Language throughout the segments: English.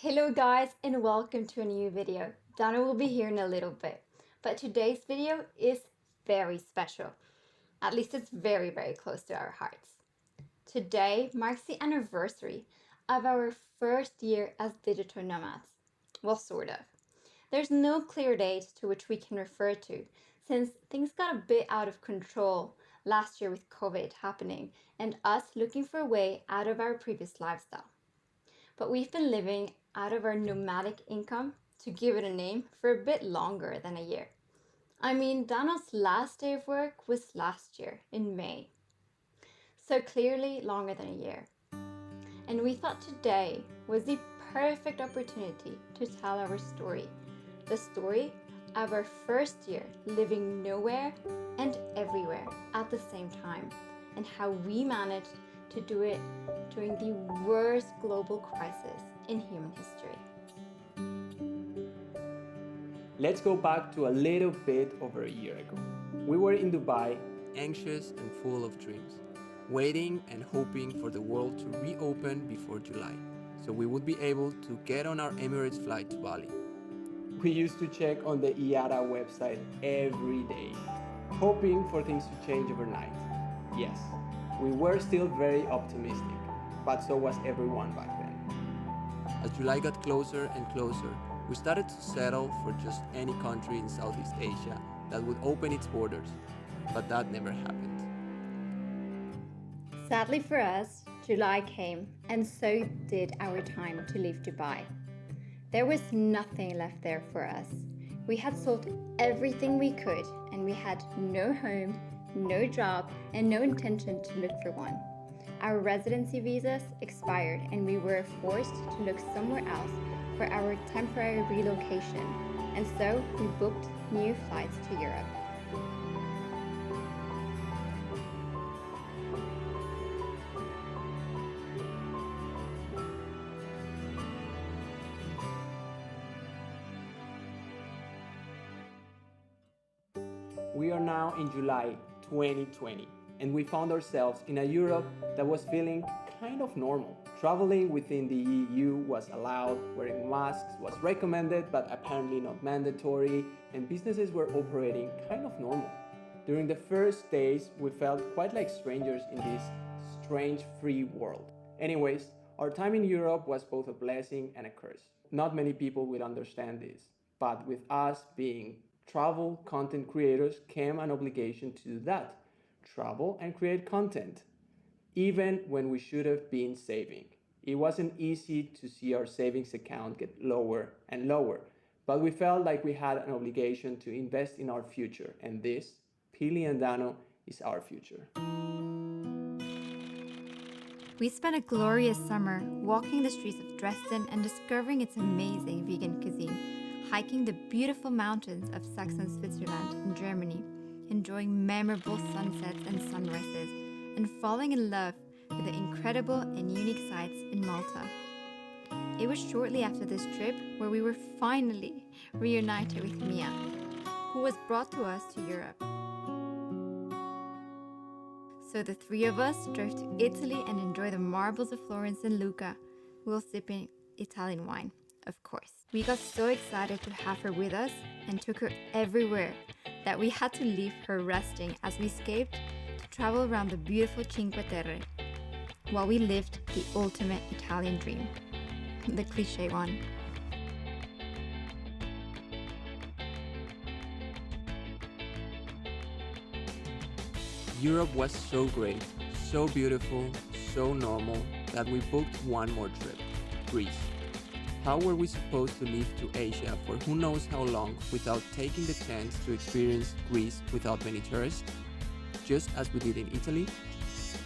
Hello guys and welcome to a new video. Dano will be here in a little bit, but today's video is very special. At least it's very close to our hearts. Today marks the anniversary of our first year as digital nomads. Well, sort of. There's no clear date to which we can refer to since things got a bit out of control last year with COVID happening and us looking for a way out of our previous lifestyle. But we've been living out of our nomadic income, to give it a name, for a bit longer than a year. I mean, Dano's last day of work was last year in May. So clearly longer than a year. And we thought today was the perfect opportunity to tell our story. The story of our first year living nowhere and everywhere at the same time, and how we managed to do it during the worst global crisis in human history. Let's go back to a little bit over a year ago. We were in Dubai, anxious and full of dreams, waiting and hoping for the world to reopen before July, so we would be able to get on our Emirates flight to Bali. We used to check on the IATA website every day, hoping for things to change overnight. Yes, we were still very optimistic, but so was everyone back then. As July got closer and closer, we started to settle for just any country in Southeast Asia that would open its borders, but that never happened. Sadly for us, July came, and so did our time to leave Dubai. There was nothing left there for us. We had sold everything we could, and we had no home, no job, and no intention to look for one. Our residency visas expired, and we were forced to look somewhere else for our temporary relocation, and so we booked new flights to Europe. We are now in July 2020, and we found ourselves in a Europe that was feeling kind of normal. Traveling within the EU was allowed, wearing masks was recommended but apparently not mandatory, and businesses were operating kind of normal. During the first days, we felt quite like strangers in this strange free world. Anyways, our time in Europe was both a blessing and a curse. Not many people would understand this, but with us being travel content creators came an obligation to do that: travel and create content, even when we should have been saving. It wasn't easy to see our savings account get lower and lower, but we felt like we had an obligation to invest in our future, and this, Pili and Dano, is our future. We spent a glorious summer walking the streets of Dresden and discovering its amazing vegan cuisine, hiking the beautiful mountains of Saxon Switzerland in Germany, enjoying memorable sunsets and sunrises, and falling in love with the incredible and unique sights in Malta. It was shortly after this trip where we were finally reunited with Mia, who was brought to us to Europe. So the three of us drove to Italy and enjoyed the marbles of Florence and Lucca while sipping Italian wine, of course. We got so excited to have her with us and took her everywhere that we had to leave her resting as we escaped to travel around the beautiful Cinque Terre while we lived the ultimate Italian dream, the cliche one. Europe was so great, so beautiful, so normal that we booked one more trip: Greece. How were we supposed to live to Asia for who knows how long without taking the chance to experience Greece without many tourists? Just as we did in Italy?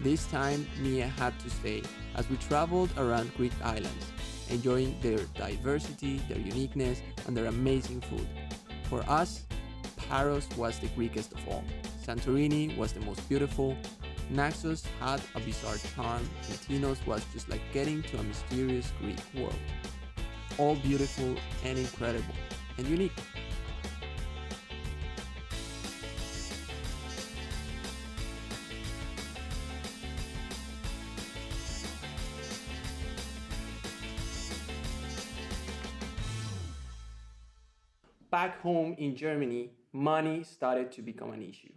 This time, Mia had to stay as we traveled around Greek islands, enjoying their diversity, their uniqueness, and their amazing food. For us, Paros was the Greekest of all. Santorini was the most beautiful. Naxos had a bizarre charm, and Tinos was just like getting to a mysterious Greek world. All beautiful and incredible and unique. back home in Germany, money started to become an issue,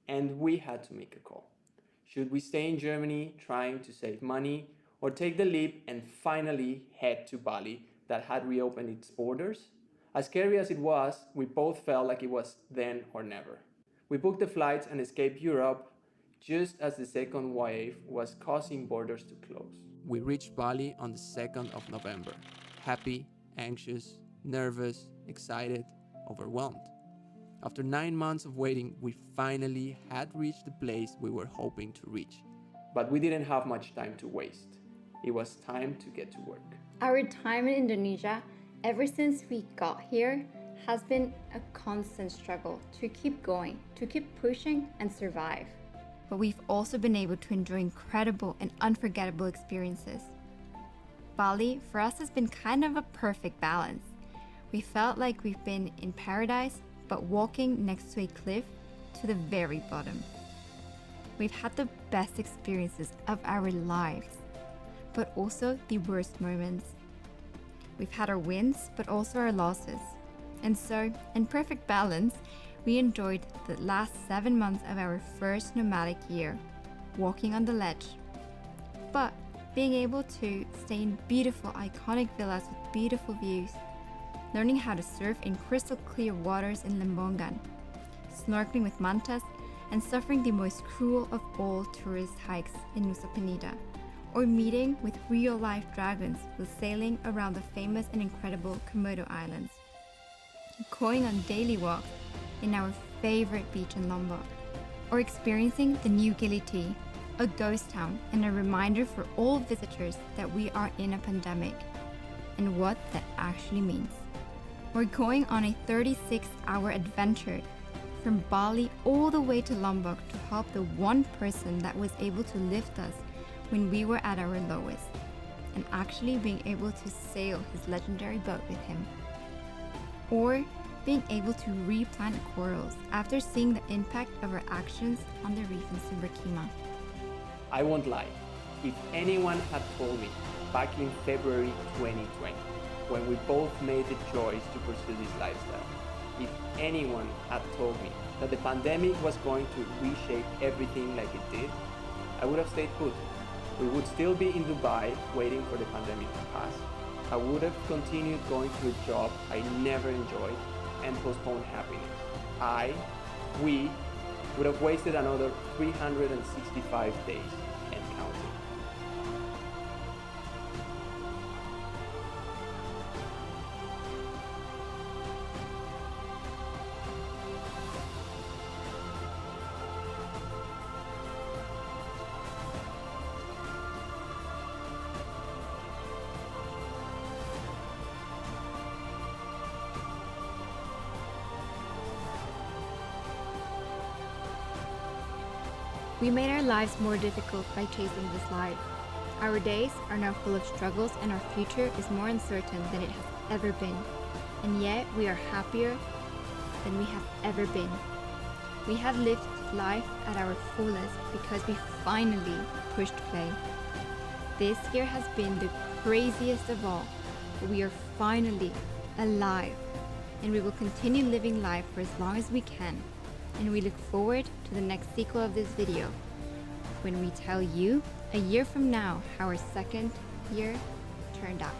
and we had to make a call. Should we stay in Germany trying to save money, or take the leap and finally head to Bali that had reopened its borders? As scary as it was, we both felt like it was then or never. We booked the flights and escaped Europe just as the second wave was causing borders to close. We reached Bali on the 2nd of November, happy, anxious, nervous, excited, overwhelmed. After 9 months of waiting, we finally had reached the place we were hoping to reach. But we didn't have much time to waste. It was time to get to work. Our time in Indonesia, ever since we got here, has been a constant struggle to keep going, to keep pushing and survive. But we've also been able to enjoy incredible and unforgettable experiences. Bali for us has been kind of a perfect balance. We felt like we've been in paradise, but walking next to a cliff to the very bottom. We've had the best experiences of our lives, but also the worst moments. We've had our wins, but also our losses. And so, in perfect balance, we enjoyed the last 7 months of our first nomadic year, walking on the ledge. But being able to stay in beautiful, iconic villas with beautiful views, learning how to surf in crystal clear waters in Lembongan, snorkeling with mantas, and suffering the most cruel of all tourist hikes in Nusa Penida, or meeting with real-life dragons while sailing around the famous and incredible Komodo Islands, going on daily walks in our favorite beach in Lombok, or experiencing the New Gili Tea, a ghost town and a reminder for all visitors that we are in a pandemic and what that actually means. We're going on a 36-hour adventure from Bali all the way to Lombok to help the one person that was able to lift us when we were at our lowest, and actually being able to sail his legendary boat with him. Or being able to replant corals after seeing the impact of our actions on the reef in Sumber Kima. I won't lie, if anyone had told me back in February 2020, when we both made the choice to pursue this lifestyle, if anyone had told me that the pandemic was going to reshape everything like it did, I would have stayed put. We would still be in Dubai waiting for the pandemic to pass. I would have continued going to a job I never enjoyed and postponed happiness. We would have wasted another 365 days and counting. We made our lives more difficult by chasing this life. Our days are now full of struggles and our future is more uncertain than it has ever been. And yet we are happier than we have ever been. We have lived life at our fullest because we finally pushed play. This year has been the craziest of all, but we are finally alive. And we will continue living life for as long as we can. And we look forward to the next sequel of this video, when we tell you a year from now how our second year turned out.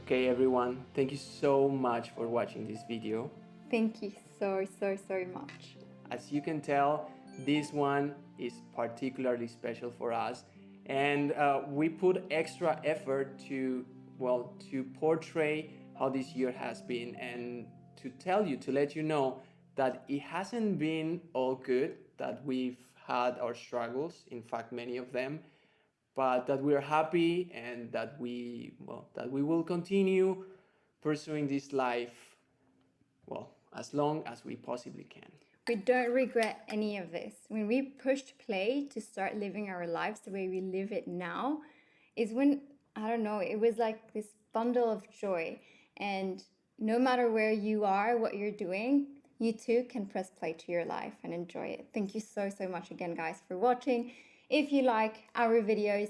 Okay everyone, thank you so much for watching this video. Thank you so much. As you can tell, this one is particularly special for us, and we put extra effort to portray how this year has been, and to let you know that it hasn't been all good, that we've had our struggles, in fact many of them, but that we are happy and that we will continue pursuing this life as long as we possibly can. We don't regret any of this. When we pushed play to start living our lives the way we live it now, is when, I don't know, it was like this bundle of joy. And no matter where you are, what you're doing, you too can press play to your life and enjoy it. Thank you so, so much again, guys, for watching. If you like our videos,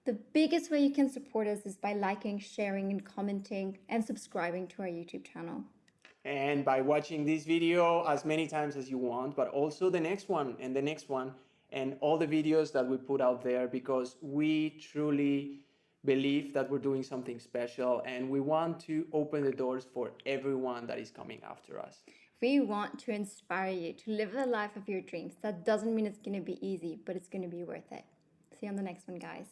the biggest way you can support us is by liking, sharing, and commenting, and subscribing to our YouTube channel. And by watching this video as many times as you want, but also the next one and the next one, and all the videos that we put out there, because we truly believe that we're doing something special and we want to open the doors for everyone that is coming after us. We want to inspire you to live the life of your dreams. That doesn't mean it's going to be easy, but it's going to be worth it. See you on the next one, guys.